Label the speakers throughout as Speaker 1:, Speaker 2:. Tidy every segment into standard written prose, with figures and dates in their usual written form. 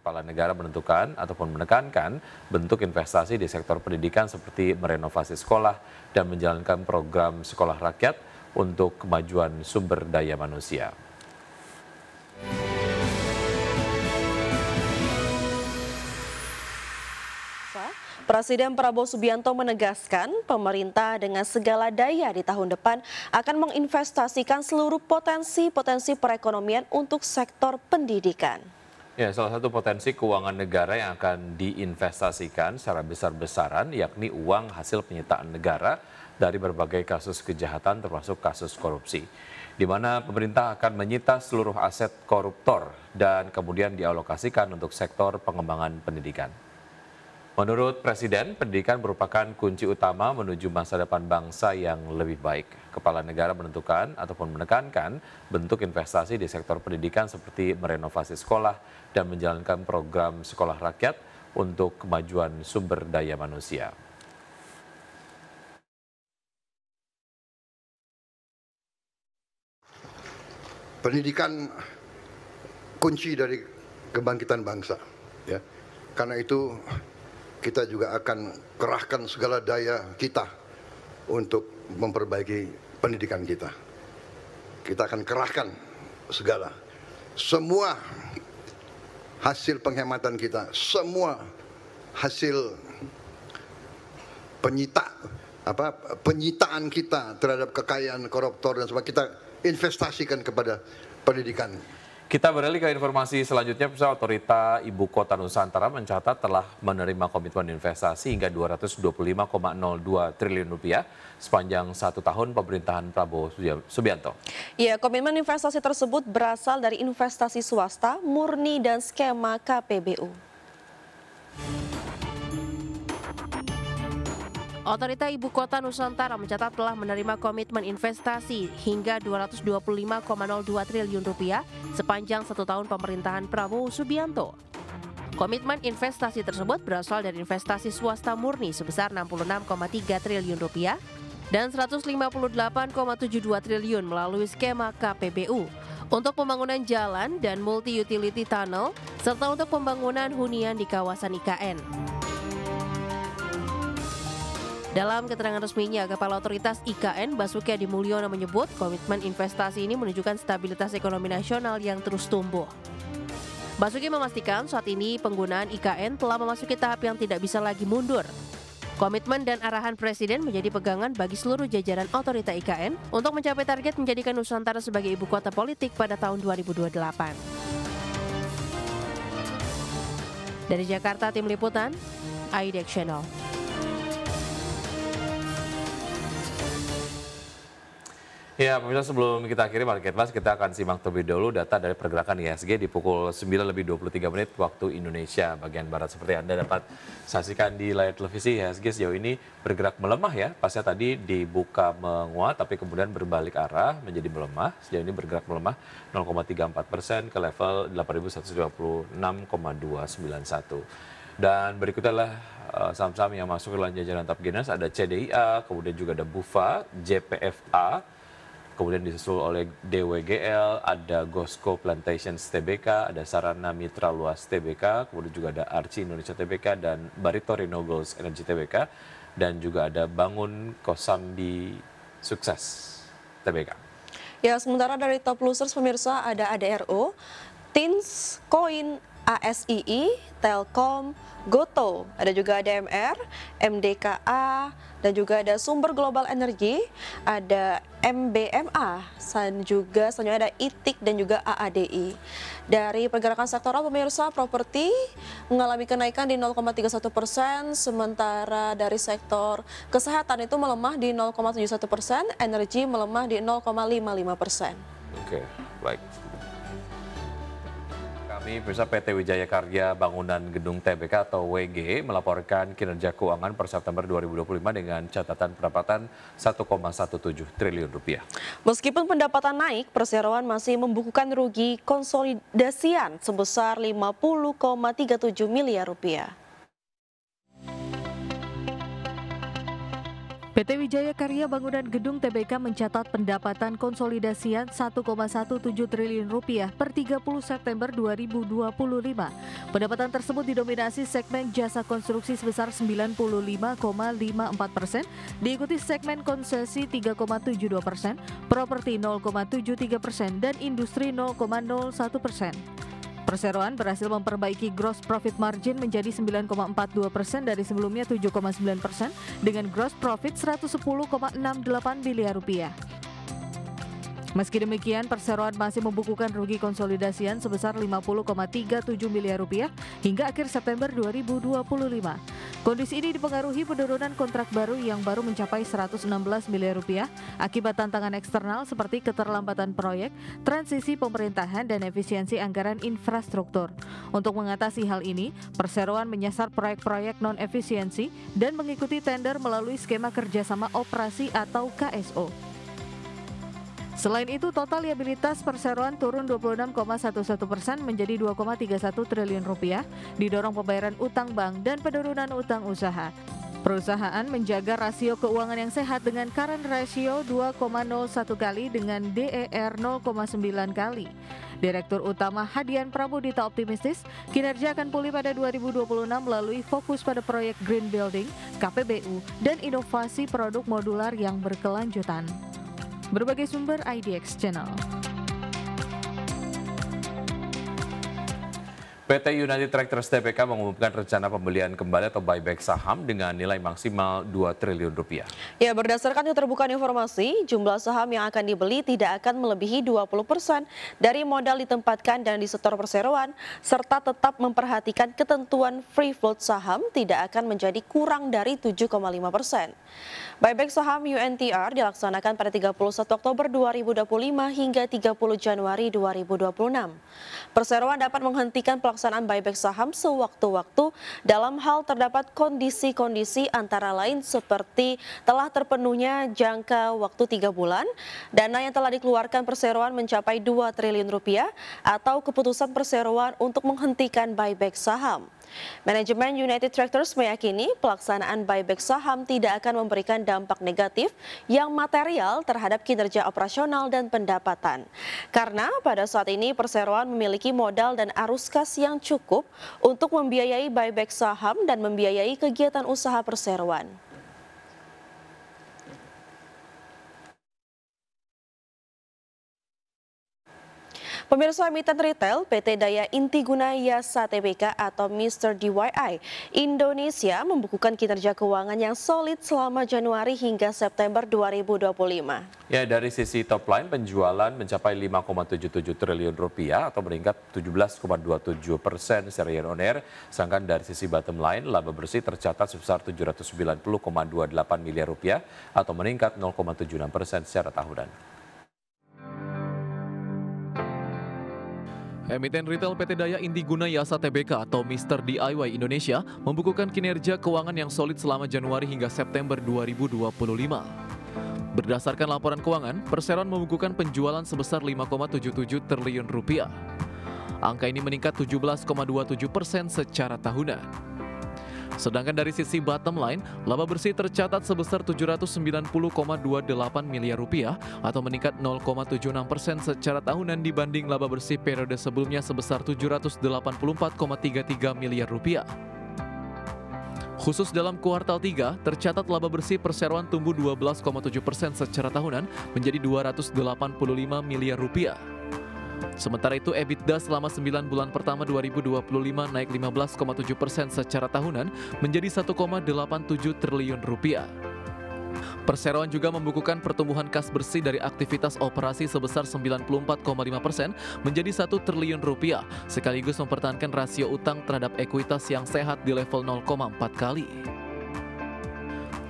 Speaker 1: Kepala negara menentukan ataupun menekankan bentuk investasi di sektor pendidikan seperti merenovasi sekolah dan menjalankan program sekolah rakyat untuk kemajuan sumber daya manusia.
Speaker 2: Presiden Prabowo Subianto menegaskan pemerintah dengan segala daya di tahun depan akan menginvestasikan seluruh potensi perekonomian untuk sektor pendidikan.
Speaker 1: Ya, salah satu potensi keuangan negara yang akan diinvestasikan secara besar-besaran yakni uang hasil penyitaan negara dari berbagai kasus kejahatan termasuk kasus korupsi, di mana pemerintah akan menyita seluruh aset koruptor dan kemudian dialokasikan untuk sektor pengembangan pendidikan. Menurut Presiden, pendidikan merupakan kunci utama menuju masa depan bangsa yang lebih baik. Kepala negara menentukan ataupun menekankan bentuk investasi di sektor pendidikan seperti merenovasi sekolah dan menjalankan program sekolah rakyat untuk kemajuan sumber daya manusia.
Speaker 3: Pendidikan kunci dari kebangkitan bangsa, ya. Karena itu kita juga akan kerahkan segala daya kita untuk memperbaiki pendidikan kita. Kita akan kerahkan semua hasil penghematan kita, semua hasil penyitaan kita terhadap kekayaan koruptor dan sebagainya kita investasikan kepada pendidikan.
Speaker 1: Kita beralih ke informasi selanjutnya, Otorita Ibu Kota Nusantara mencatat telah menerima komitmen investasi hingga Rp225,02 triliun sepanjang 1 tahun pemerintahan Prabowo Subianto.
Speaker 2: Ya, komitmen investasi tersebut berasal dari investasi swasta, murni dan skema KPBU.
Speaker 4: Otorita Ibu Kota Nusantara mencatat telah menerima komitmen investasi hingga Rp225,02 triliun sepanjang 1 tahun pemerintahan Prabowo Subianto. Komitmen investasi tersebut berasal dari investasi swasta murni sebesar Rp66,3 triliun dan Rp158,72 triliun melalui skema KPBU untuk pembangunan jalan dan multi-utility tunnel serta untuk pembangunan hunian di kawasan IKN. Dalam keterangan resminya, Kepala Otoritas IKN Basuki Hadi Mulyono menyebut komitmen investasi ini menunjukkan stabilitas ekonomi nasional yang terus tumbuh. Basuki memastikan saat ini penggunaan IKN telah memasuki tahap yang tidak bisa lagi mundur. Komitmen dan arahan Presiden menjadi pegangan bagi seluruh jajaran otorita IKN untuk mencapai target menjadikan Nusantara sebagai ibu kota politik pada tahun 2028. Dari Jakarta, Tim Liputan, IDX Channel.
Speaker 1: Ya, pemirsa, sebelum kita akhiri Market Plus, kita akan simak terlebih dahulu data dari pergerakan IHSG di pukul 9:23 waktu Indonesia bagian Barat. Seperti Anda dapat saksikan di layar televisi, IHSG sejauh ini bergerak melemah ya. Pasnya tadi dibuka menguat, tapi kemudian berbalik arah menjadi melemah. Sejauh ini bergerak melemah 0,34% ke level 8.126,291. Dan berikutnya adalah saham-saham yang masuk ke dalam jajaran top gainers. Ada CDIA, kemudian juga ada BUFA, JPFA, kemudian disusul oleh DWGL, ada Gosco Plantations Tbk, ada Sarana Mitra Luas Tbk, kemudian juga ada Arci Indonesia Tbk, dan Barito Renewables Energy Tbk, dan juga ada Bangun Kosambi Sukses Tbk.
Speaker 2: Ya, sementara dari top losers pemirsa ada ADRO, Tins, Koin, ASII, Telkom, Goto, ada juga ADMR, MDKA, dan juga ada Sumber Global Energy, ada MBMA, dan juga selanjutnya ada ITIK dan juga AADI. Dari pergerakan sektoral pemirsa, properti mengalami kenaikan di 0,31%, sementara dari sektor kesehatan itu melemah di 0,71%, energi melemah di 0,55%.
Speaker 1: Oke, baik. Kami pemirsa PT Wijaya Karya Bangunan Gedung Tbk atau WG melaporkan kinerja keuangan per September 2025 dengan catatan pendapatan Rp1,17 triliun.
Speaker 2: Meskipun pendapatan naik, perseroan masih membukukan rugi konsolidasian sebesar Rp50,37 miliar.
Speaker 5: PT Wijaya Karya Bangunan Gedung Tbk mencatat pendapatan konsolidasian 1,17 triliun rupiah per 30 September 2025. Pendapatan tersebut didominasi segmen jasa konstruksi sebesar 95,54%, diikuti segmen konsesi 3,72%, properti 0,73%, dan industri 0,01%. Perseroan berhasil memperbaiki gross profit margin menjadi 9,42% dari sebelumnya 7,9% dengan gross profit 110,68 miliar rupiah. Meski demikian, Perseroan masih membukukan rugi konsolidasian sebesar 50,37 miliar rupiah hingga akhir September 2025. Kondisi ini dipengaruhi penurunan kontrak baru yang baru mencapai 116 miliar rupiah akibat tantangan eksternal seperti keterlambatan proyek, transisi pemerintahan, dan efisiensi anggaran infrastruktur. Untuk mengatasi hal ini, Perseroan menyasar proyek-proyek non-efisiensi dan mengikuti tender melalui skema kerjasama operasi atau KSO. Selain itu, total liabilitas Perseroan turun 26,11% menjadi 2,31 triliun rupiah, didorong pembayaran utang bank dan penurunan utang usaha. Perusahaan menjaga rasio keuangan yang sehat dengan current ratio 2,01 kali dengan DER 0,9 kali. Direktur Utama Hadian Prabudita optimistis kinerja akan pulih pada 2026 melalui fokus pada proyek Green Building, KPBU, dan inovasi produk modular yang berkelanjutan. Berbagai sumber IDX Channel.
Speaker 1: PT United Tractors Tbk mengumumkan rencana pembelian kembali atau buyback saham dengan nilai maksimal 2 triliun rupiah.
Speaker 2: Ya, berdasarkan keterbukaan informasi, jumlah saham yang akan dibeli tidak akan melebihi 20% dari modal ditempatkan dan disetor Perseroan, serta tetap memperhatikan ketentuan free float saham tidak akan menjadi kurang dari 7,5%. Buyback saham UNTR dilaksanakan pada 31 Oktober 2025 hingga 30 Januari 2026. Perseroan dapat menghentikan pelaksanaan buyback saham sewaktu-waktu dalam hal terdapat kondisi-kondisi antara lain seperti telah terpenuhnya jangka waktu 3 bulan, dana yang telah dikeluarkan Perseroan mencapai 2 triliun rupiah, atau keputusan Perseroan untuk menghentikan buyback saham. Manajemen United Tractors meyakini pelaksanaan buyback saham tidak akan memberikan dampak negatif yang material terhadap kinerja operasional dan pendapatan. Karena pada saat ini Perseroan memiliki modal dan arus kas yang cukup untuk membiayai buyback saham dan membiayai kegiatan usaha Perseroan. Pemirsa, emiten retail PT Daya Intiguna Yasa Tbk atau Mr. DIY Indonesia membukukan kinerja keuangan yang solid selama Januari hingga September 2025.
Speaker 1: Ya, dari sisi top line penjualan mencapai 5,77 triliun rupiah atau meningkat 17,27% secara year on year. Sedangkan dari sisi bottom line laba bersih tercatat sebesar 790,28 miliar rupiah atau meningkat 0,76% secara tahunan.
Speaker 6: Emiten retail PT Daya Intiguna Yasa Tbk atau Mr. DIY Indonesia membukukan kinerja keuangan yang solid selama Januari hingga September 2025. Berdasarkan laporan keuangan, Perseroan membukukan penjualan sebesar 5,77 triliun rupiah. Angka ini meningkat 17,27% secara tahunan. Sedangkan dari sisi bottom line, laba bersih tercatat sebesar 790,28 miliar rupiah atau meningkat 0,76% secara tahunan dibanding laba bersih periode sebelumnya sebesar 784,33 miliar rupiah. Khusus dalam kuartal 3, tercatat laba bersih Perseroan tumbuh 12,7% secara tahunan menjadi 285 miliar rupiah. Sementara itu, EBITDA selama 9 bulan pertama 2025 naik 15,7% secara tahunan menjadi 1,87 triliun rupiah. Perseroan juga membukukan pertumbuhan kas bersih dari aktivitas operasi sebesar 94,5% menjadi 1 triliun rupiah, sekaligus mempertahankan rasio utang terhadap ekuitas yang sehat di level 0,4 kali.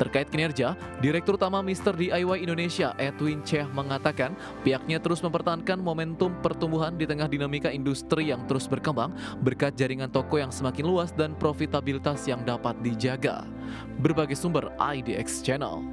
Speaker 6: Terkait kinerja, Direktur Utama Mr. DIY Indonesia Edwin Cheh mengatakan pihaknya terus mempertahankan momentum pertumbuhan di tengah dinamika industri yang terus berkembang berkat jaringan toko yang semakin luas dan profitabilitas yang dapat dijaga. Berbagai sumber IDX Channel.